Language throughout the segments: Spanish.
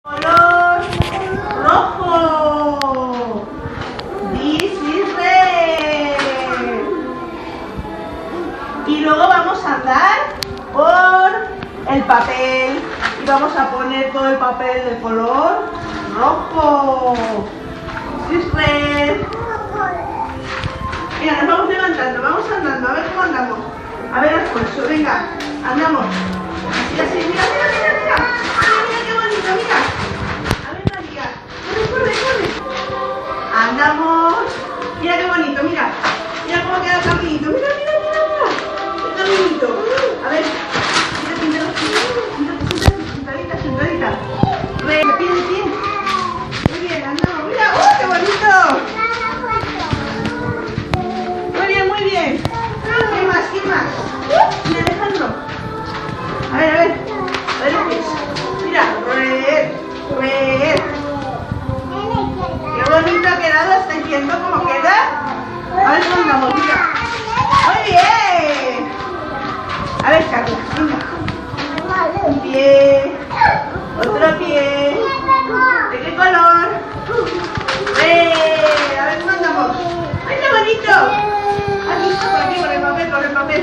Color rojo. This is red. Y luego vamos a andar por el papel y vamos a poner todo el papel de color rojo. This is red. Mira, nos vamos levantando, vamos andando, a ver cómo andamos. A ver, esfuerzo, venga, andamos. Así, así, mira, mira, mira, mira. Mira qué bonito, mira. A ver, María, corre, corre, corre. Andamos. Mira qué bonito, mira. Mira cómo queda el caminito. Mira, mira, mira, mira. El caminito. A ver, mira, mira, sentadita, sentadita. Ve, pie, pie. Muy bien, andamos. Mira, ¡oh, qué bonito! Muy bien. ¿Qué más? ¿Qué más? Mira, Alejandro. A ver lo que es. Mira, red, red. Qué bonito ha quedado. ¿Estáis viendo cómo queda? A ver cómo andamos, mira. Muy bien. A ver, Carla, venga. Un pie. Otro pie. ¿De qué color? ¡Red! A ver cómo andamos. ¡Ay, qué bonito! Aquí, con el papel, con el papel.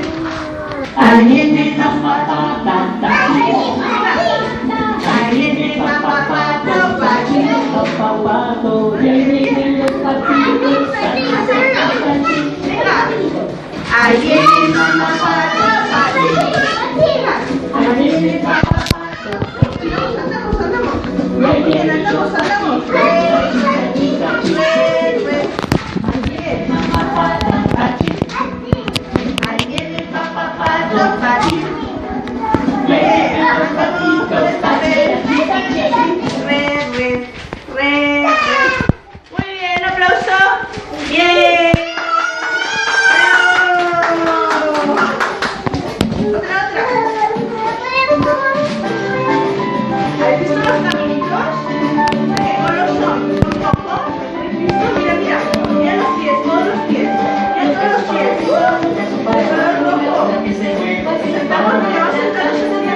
Ahí viene la patata, ahí viene la patata, papato, vienen los patitos, Ahí viene la patata, ahí viene la patata, andamos, andamos. Bien, andamos, andamos. Muy bien, aplauso. Bien. Otra. ¿Has visto los caminitos? ¿Qué color son? ¿Son rojos? Mira, mira. Mira los pies, todos los pies. Mira todos los pies. De color rojo. Sentamos, nos vamos a sentar los pies.